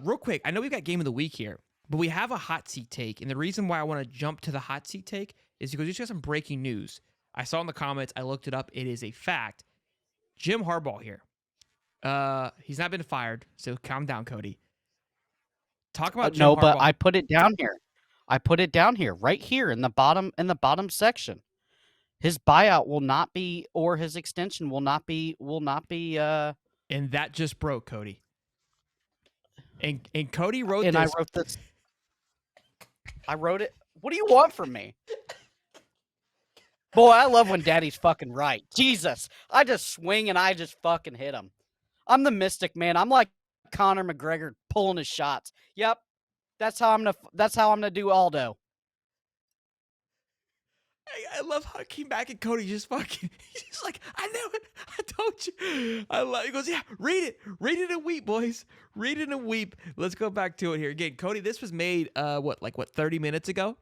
Real quick, I know we've got game of the week here, but we have a hot seat take. And the reason why I want to jump to the hot seat take is because we just got some breaking news. I saw in the comments, I looked it up. It is a fact. Jim Harbaugh here. He's not been fired, so calm down, Cody. Talk about Jim No, Harbaugh. but I put it down here. I put it down here, right here in the bottom section. His buyout will not be, or his extension will not be. And that just broke, Cody. And Cody wrote and this. I wrote this. I wrote it. What do you want from me? Boy, I love when Daddy's fucking right. Jesus, I just swing and I just fucking hit him. I'm the mystic, man. I'm like Conor McGregor pulling his shots. Yep, that's how I'm gonna do Aldo. I love how I came back and Cody just fucking, he's just like, I knew it. I told you. He goes, yeah, read it and weep, boys. Read it and weep. Let's go back to it here again. Cody, this was made 30 minutes ago.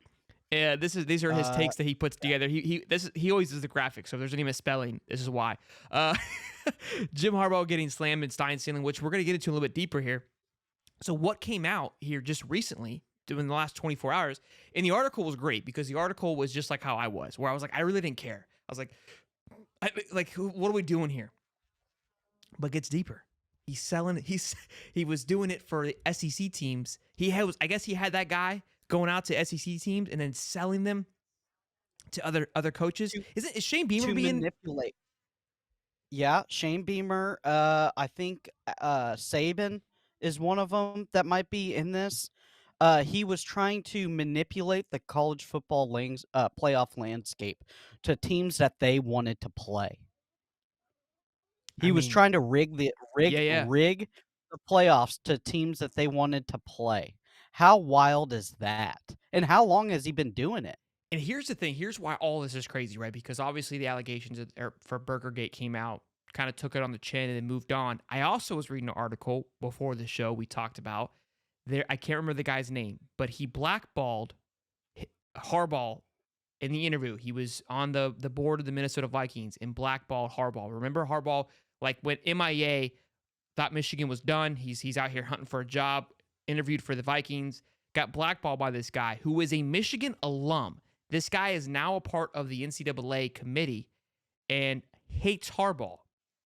Yeah, these are his takes that he puts together. He always does the graphics, so if there's any misspelling, this is why. Jim Harbaugh getting slammed in Stein ceiling, which we're gonna get into a little bit deeper here. So what came out here just recently, in the last 24 hours, and the article was great because the article was just like how I was, where I was like, I really didn't care. I was like, what are we doing here? But it gets deeper. He's selling. He was doing it for the SEC teams. I guess he had that guy going out to SEC teams and then selling them to other coaches. Is Shane Beamer being manipulate? Yeah, Shane Beamer. I think Saban is one of them that might be in this. He was trying to manipulate the college football playoff landscape to teams that they wanted to play. He was trying to rig the playoffs to teams that they wanted to play. How wild is that? And how long has he been doing it? And here's the thing. Here's why all this is crazy, right? Because obviously the allegations for Burgergate came out, kind of took it on the chin and then moved on. I also was reading an article before the show we talked about. I can't remember the guy's name, but he blackballed Harbaugh in the interview. He was on the board of the Minnesota Vikings and blackballed Harbaugh. Remember Harbaugh, like when MIA thought Michigan was done, he's out here hunting for a job, interviewed for the Vikings, got blackballed by this guy who is a Michigan alum. This guy is now a part of the NCAA committee and hates Harbaugh.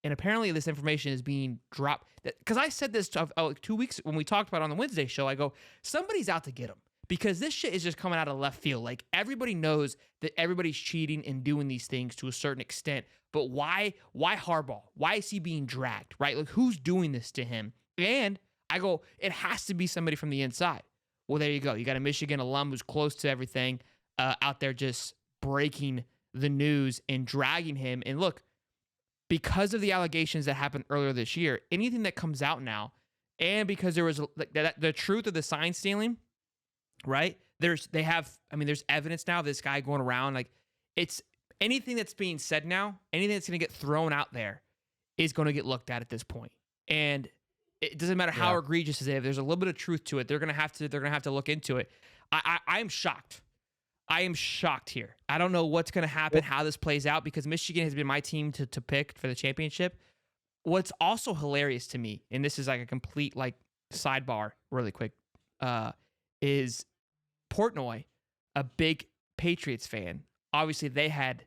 And apparently this information is being dropped. Because I said this 2 weeks when we talked about it on the Wednesday show. I go, somebody's out to get him. Because this shit is just coming out of left field. Like, everybody knows that everybody's cheating and doing these things to a certain extent. But why Harbaugh? Why is he being dragged, right? Like, who's doing this to him? And I go, it has to be somebody from the inside. Well, there you go. You got a Michigan alum who's close to everything out there just breaking the news and dragging him. And look, because of the allegations that happened earlier this year, anything that comes out now, and because there was the truth of the sign stealing, right? There's evidence now of this guy going around. Like, it's anything that's being said now, anything that's going to get thrown out there is going to get looked at this point. And it doesn't matter how egregious it is. If there's a little bit of truth to it, they're going to have to look into it. I'm shocked. I am shocked here. I don't know what's going to happen, how this plays out, because Michigan has been my team to pick for the championship. What's also hilarious to me, and this is like a complete like sidebar really quick, is Portnoy, a big Patriots fan. Obviously, they had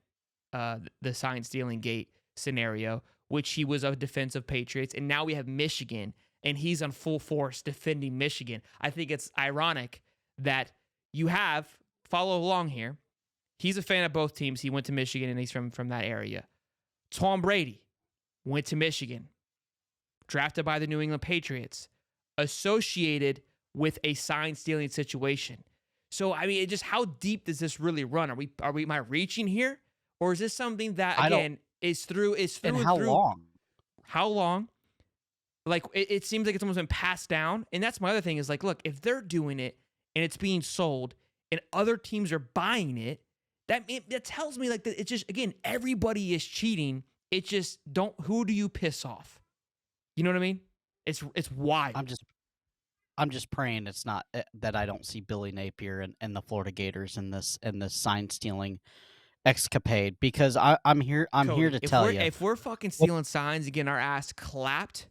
the sign stealing gate scenario, which he was a defensive Patriots, and now we have Michigan, and he's on full force defending Michigan. I think it's ironic that you have, follow along here, he's a fan of both teams. He went to Michigan, and he's from that area. Tom Brady went to Michigan, drafted by the New England Patriots, associated with a sign-stealing situation. So, I mean, how deep does this really run? Am I reaching here? Or is this something that, again, is through and how long? How long? Like, it seems like it's almost been passed down. And that's my other thing is, like, look, if they're doing it and it's being sold and other teams are buying it, that tells me, like, that it's just, again, everybody is cheating. It's just, who do you piss off? You know what I mean? It's wild. I'm just praying it's not that I don't see Billy Napier and the Florida Gators in this sign stealing escapade, because I'm here Cody, to tell you, if we're fucking stealing signs and getting our ass clapped,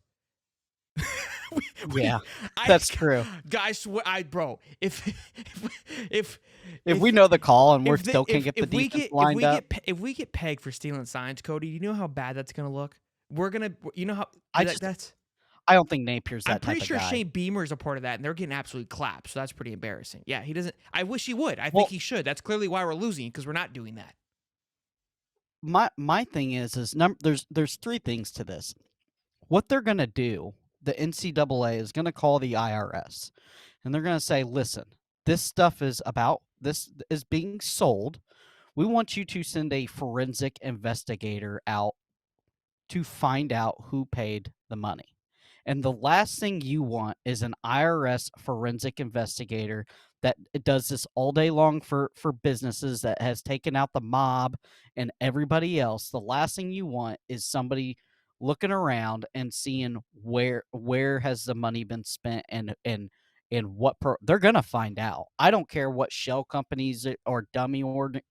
Yeah, I that's true. guys, bro, if If if we know the call and we still can't get the if we defense get lined up, if we get pegged for stealing signs, Cody, you know how bad that's gonna look. You know how I just that's. I don't think Napier's I'm that pretty type of sure guy. Shane Beamer is a part of that, and they're getting absolutely clapped. So that's pretty embarrassing. Yeah, he doesn't. I wish he would. I think Well, he should. That's clearly why we're losing because we're not doing that. my thing is there's three things to this. What they're gonna do, the NCAA is gonna call the IRS, and they're gonna say, "Listen, this is being sold. We want you to send a forensic investigator out to find out who paid the money." And the last thing you want is an IRS forensic investigator that does this all day long for businesses, that has taken out the mob and everybody else. The last thing you want is somebody looking around and seeing where has the money been spent, and they're gonna find out. I don't care what shell companies or dummy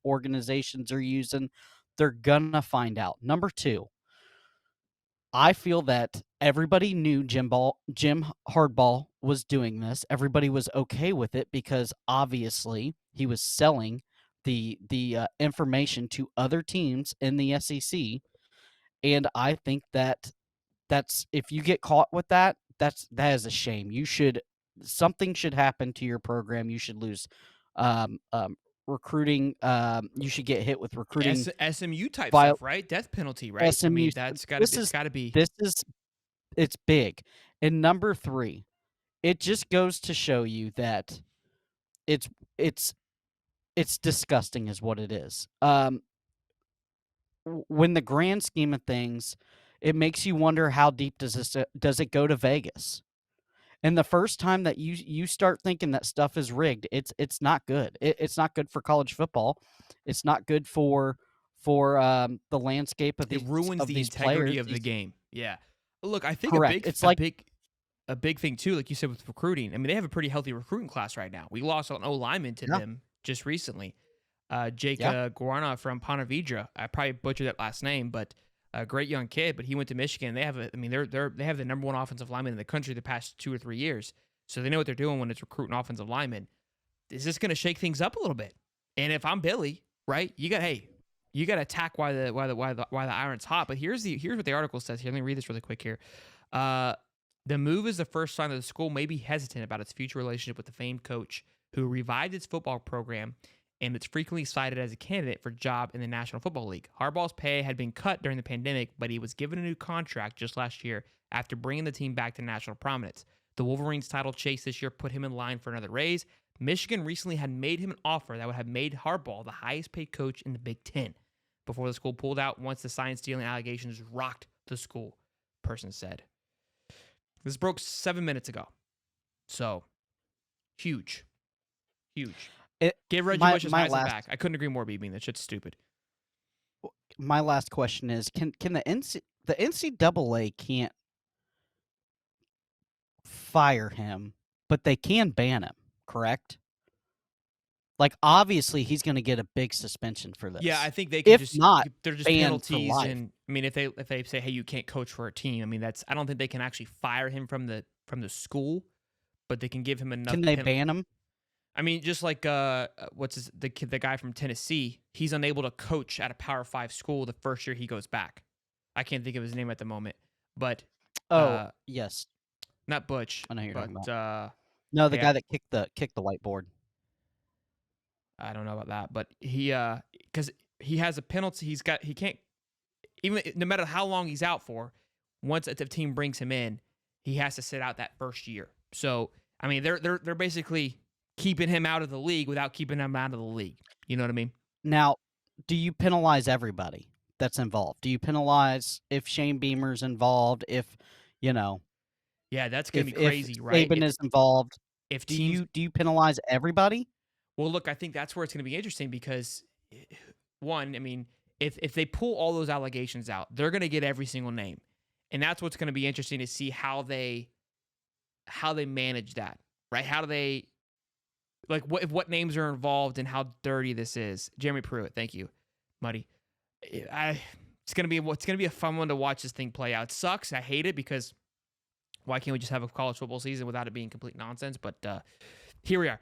organizations are using. They're gonna find out. Number two, I feel that everybody knew Jim Hardball was doing this. Everybody was okay with it because obviously he was selling the information to other teams in the SEC, and I think that's if you get caught with that, that is a shame. Something should happen to your program. You should lose um, um, recruiting. You should get hit with recruiting SMU type viol stuff, right? Death penalty, right? I SMU. mean, that's got to This be. It's is got to be. this is it's big. And number three, it just goes to show you that it's it's it's disgusting, is what it is. When the grand scheme of things, it makes you wonder, how deep does it go to Vegas? And the first time that you start thinking that stuff is rigged, it's not good. It's not good for college football. It's not good for the landscape It ruins of the these integrity players. of the game. Yeah. Look, I think Correct. It's like, a big thing too, like you said with recruiting. I mean, they have a pretty healthy recruiting class right now. We lost an O lineman to yeah, them just recently. Jake yeah. Guarna from Ponte Vedra. I probably butchered that last name, but a great young kid. But he went to Michigan. They have they have the number one offensive lineman in the country the past 2 or 3 years. So they know what they're doing when it's recruiting offensive linemen. Is this going to shake things up a little bit? And if I'm Billy, right, you got to attack while the iron's hot. But here's what the article says here. Let me read this really quick here. The move is the first sign that the school may be hesitant about its future relationship with the famed coach who revived its football program, and it's frequently cited as a candidate for a job in the National Football League. Harbaugh's pay had been cut during the pandemic, but he was given a new contract just last year after bringing the team back to national prominence. The Wolverines' title chase this year put him in line for another raise. Michigan recently had made him an offer that would have made Harbaugh the highest paid coach in the Big Ten before the school pulled out once the sign-stealing allegations rocked the school, person said. This broke 7 minutes ago. So, huge. Huge. Give Reggie Bush his Heisman back. I couldn't agree more, BB. That shit's stupid. My last question is: Can the NCAA can't fire him, but they can ban him, correct? Like, obviously, he's going to get a big suspension for this. Yeah, I think they can if not, they're just banned for penalties, life. and I mean, if they say, hey, you can't coach for a team, I mean, I don't think they can actually fire him from the school, but they can give him enough. Can they ban him? I mean, just like the guy from Tennessee, he's unable to coach at a Power 5 school the first year he goes back. I can't think of his name at the moment, but yes, not Butch. I know who you're talking about. No, the guy that kicked the whiteboard. I don't know about that, but because he has a penalty, he can't, even no matter how long he's out for. Once the team brings him in, he has to sit out that first year. So I mean, they're basically keeping him out of the league without keeping him out of the league. You know what I mean? Now, do you penalize everybody that's involved? Do you penalize if Shane Beamer's involved? If yeah, that's gonna be crazy, if right? Saban is involved, If do teams, you penalize everybody? well, look, I think that's where it's going to be interesting because, one, I mean, if they pull all those allegations out, they're going to get every single name, and that's what's going to be interesting to see how they manage that, right? How do they, like, what names are involved and how dirty this is? Jeremy Pruitt, thank you, Muddy. It's gonna be a fun one to watch this thing play out. It sucks. I hate it because Why can't we just have a college football season without it being complete nonsense? But here we are.